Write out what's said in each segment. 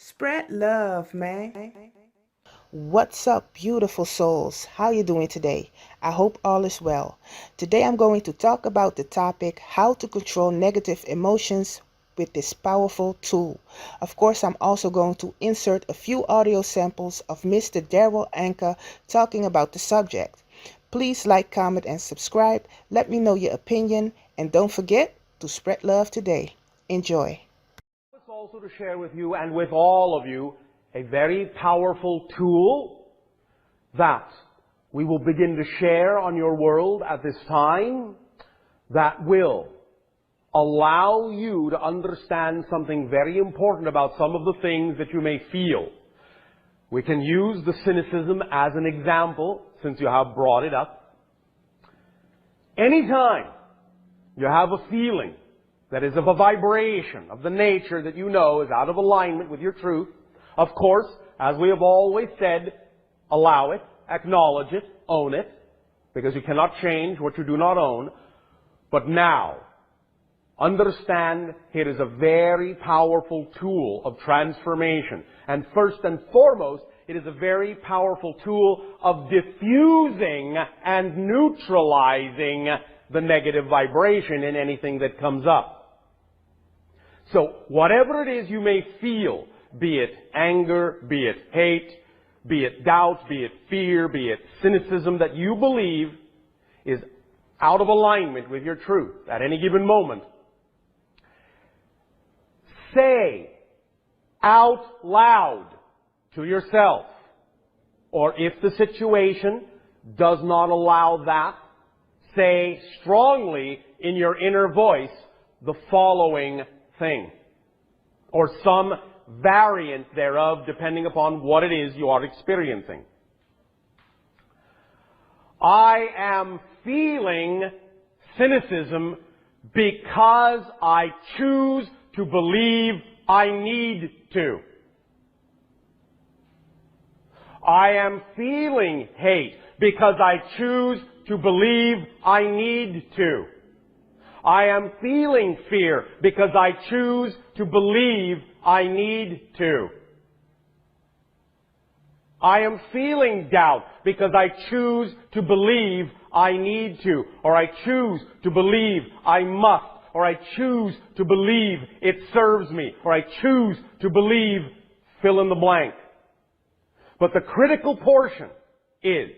Spread love, man. What's up, beautiful souls? How you doing today? I hope all is well. Today I'm going to talk about the topic how to control negative emotions with this powerful tool. Of course, I'm also going to insert a few audio samples of Mr. Darryl Anka talking about the subject. Please like, comment, and subscribe. Let me know your opinion, and don't forget to spread love today. Enjoy. Also to share with you and with all of you a very powerful tool that we will begin to share on your world at this time that will allow you to understand something very important about some of the things that you may feel. We can use the cynicism as an example since you have brought it up. Anytime you have a feeling that is of a vibration of the nature that you know is out of alignment with your truth, of course, as we have always said, allow it, acknowledge it, own it, because you cannot change what you do not own. But now, understand it is a very powerful tool of transformation. And first and foremost, it is a very powerful tool of diffusing and neutralizing the negative vibration in anything that comes up. So, whatever it is you may feel, be it anger, be it hate, be it doubt, be it fear, be it cynicism that you believe is out of alignment with your truth at any given moment, say out loud to yourself, or if the situation does not allow that, say strongly in your inner voice the following thing, or some variant thereof, depending upon what it is you are experiencing. I am feeling cynicism because I choose to believe I need to. I am feeling hate because I choose to believe I need to. I am feeling fear because I choose to believe I need to. I am feeling doubt because I choose to believe I need to, or I choose to believe I must, or I choose to believe it serves me, or I choose to believe fill in the blank. But the critical portion is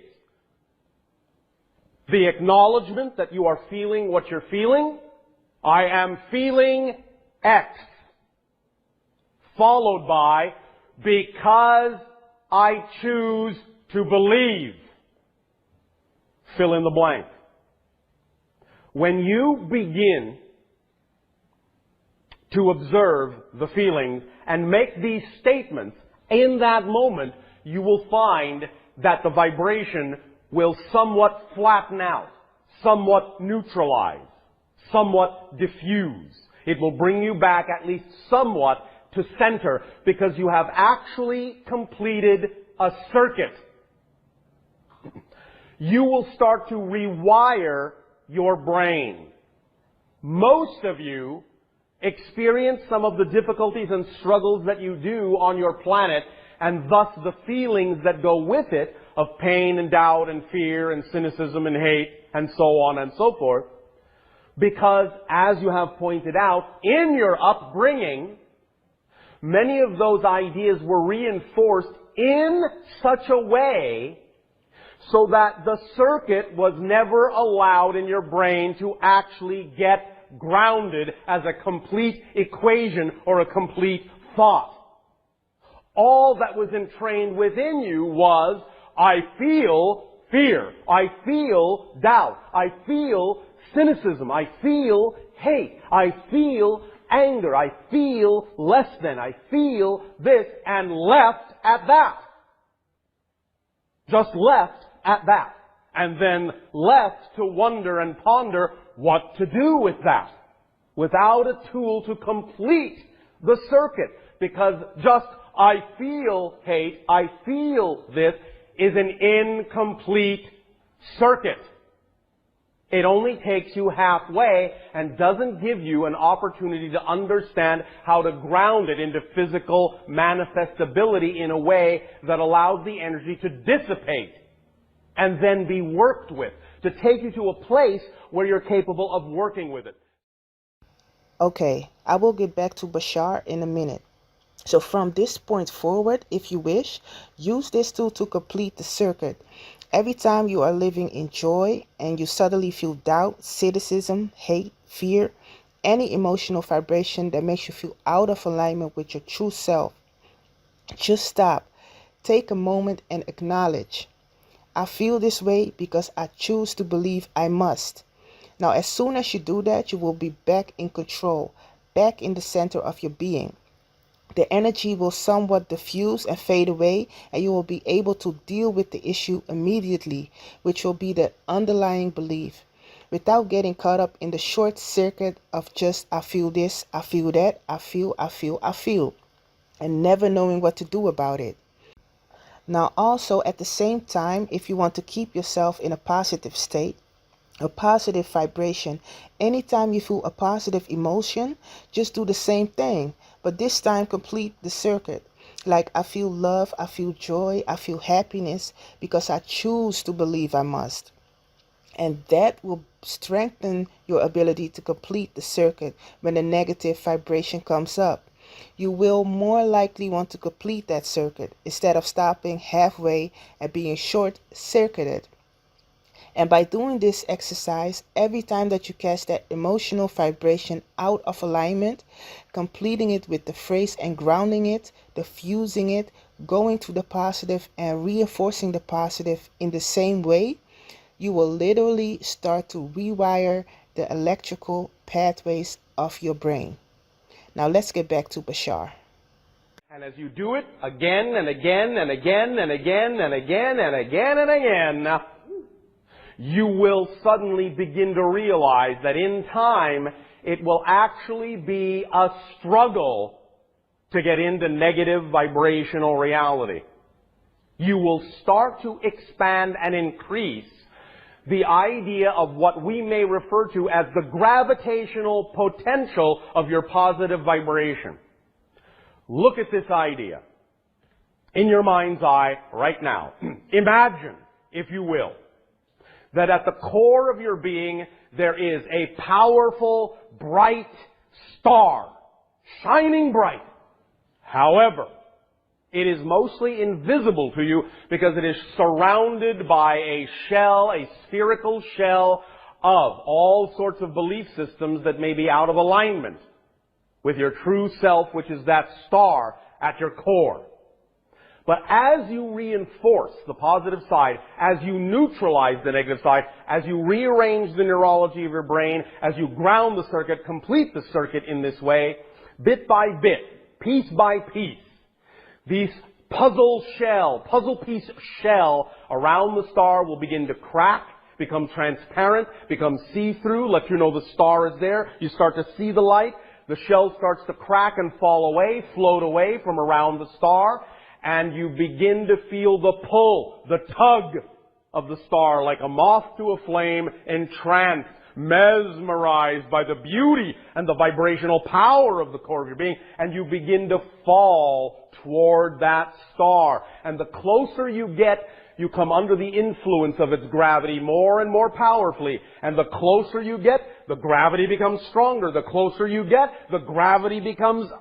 the acknowledgement that you are feeling what you're feeling. I am feeling X. Followed by, because I choose to believe. Fill in the blank. When you begin to observe the feelings and make these statements in that moment, you will find that the vibration will somewhat flatten out, somewhat neutralize, somewhat diffuse. It will bring you back at least somewhat to center because you have actually completed a circuit. You will start to rewire your brain. Most of you experience some of the difficulties and struggles that you do on your planet, and thus the feelings that go with it of pain and doubt and fear and cynicism and hate and so on and so forth. Because, as you have pointed out, in your upbringing, many of those ideas were reinforced in such a way so that the circuit was never allowed in your brain to actually get grounded as a complete equation or a complete thought. All that was entrained within you was, I feel fear, I feel doubt, I feel cynicism, I feel hate, I feel anger, I feel less than, I feel this, and left at that. Just left at that. And then left to wonder and ponder what to do with that. Without a tool to complete the circuit. Because just I feel hate, I feel this, is an incomplete circuit. It only takes you halfway and doesn't give you an opportunity to understand how to ground it into physical manifestability in a way that allows the energy to dissipate and then be worked with, to take you to a place where you're capable of working with it. Okay, I will get back to Bashar in a minute. So from this point forward, if you wish, use this tool to complete the circuit. Every time you are living in joy and you suddenly feel doubt, cynicism, hate, fear, any emotional vibration that makes you feel out of alignment with your true self, just stop. Take a moment and acknowledge. I feel this way because I choose to believe I must. Now, as soon as you do that, you will be back in control, back in the center of your being. The energy will somewhat diffuse and fade away, and you will be able to deal with the issue immediately, which will be the underlying belief, without getting caught up in the short circuit of just I feel this, I feel that, I feel, and never knowing what to do about it. Now also at the same time, if you want to keep yourself in a positive state, a positive vibration, anytime you feel a positive emotion, just do the same thing, but this time complete the circuit. Like I feel love, I feel joy, I feel happiness because I choose to believe I must. And that will strengthen your ability to complete the circuit when the negative vibration comes up. You will more likely want to complete that circuit instead of stopping halfway and being short-circuited. And by doing this exercise, every time that you catch that emotional vibration out of alignment, completing it with the phrase and grounding it, diffusing it, going to the positive and reinforcing the positive in the same way, you will literally start to rewire the electrical pathways of your brain. Now let's get back to Bashar. And as you do it again and again and again and again and again and again and again, you will suddenly begin to realize that in time, it will actually be a struggle to get into negative vibrational reality. You will start to expand and increase the idea of what we may refer to as the gravitational potential of your positive vibration. Look at this idea in your mind's eye right now. Imagine, if you will, that at the core of your being there is a powerful, bright star, shining bright. However, it is mostly invisible to you because it is surrounded by a shell, a spherical shell of all sorts of belief systems that may be out of alignment with your true self, which is that star at your core. But as you reinforce the positive side, as you neutralize the negative side, as you rearrange the neurology of your brain, as you ground the circuit, complete the circuit in this way, bit by bit, piece by piece, these puzzle piece shell around the star will begin to crack, become transparent, become see-through, let you know the star is there. You start to see the light. The shell starts to crack and fall away, float away from around the star, and you begin to feel the pull, the tug of the star like a moth to a flame, entranced, mesmerized by the beauty and the vibrational power of the core of your being, and you begin to fall toward that star. And the closer you get, you come under the influence of its gravity more and more powerfully. And the closer you get, the gravity becomes stronger. The closer you get, the gravity becomes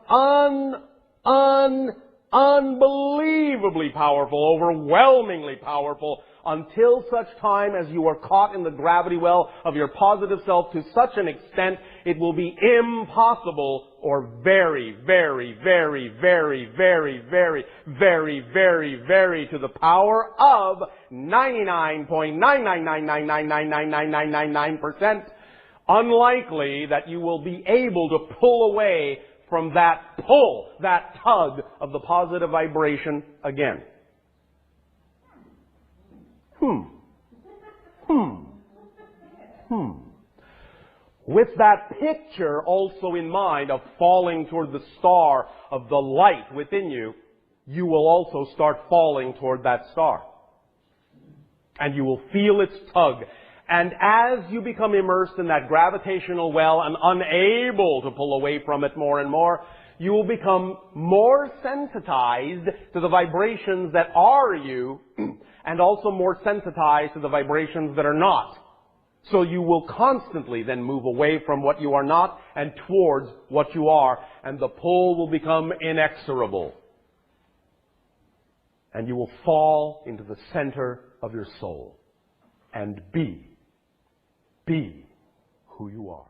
unbelievably powerful, overwhelmingly powerful, until such time as you are caught in the gravity well of your positive self to such an extent it will be impossible or very, very, very, very, very, very, very, very, very to the power of 99.999999999% unlikely that you will be able to pull away from that pull, that tug of the positive vibration again. With that picture also in mind of falling toward the star of the light within you, you will also start falling toward that star. And you will feel its tug And as you become immersed in that gravitational well and unable to pull away from it more and more, you will become more sensitized to the vibrations that are you, and also more sensitized to the vibrations that are not. So you will constantly then move away from what you are not and towards what you are, and the pull will become inexorable. And you will fall into the center of your soul and be who you are.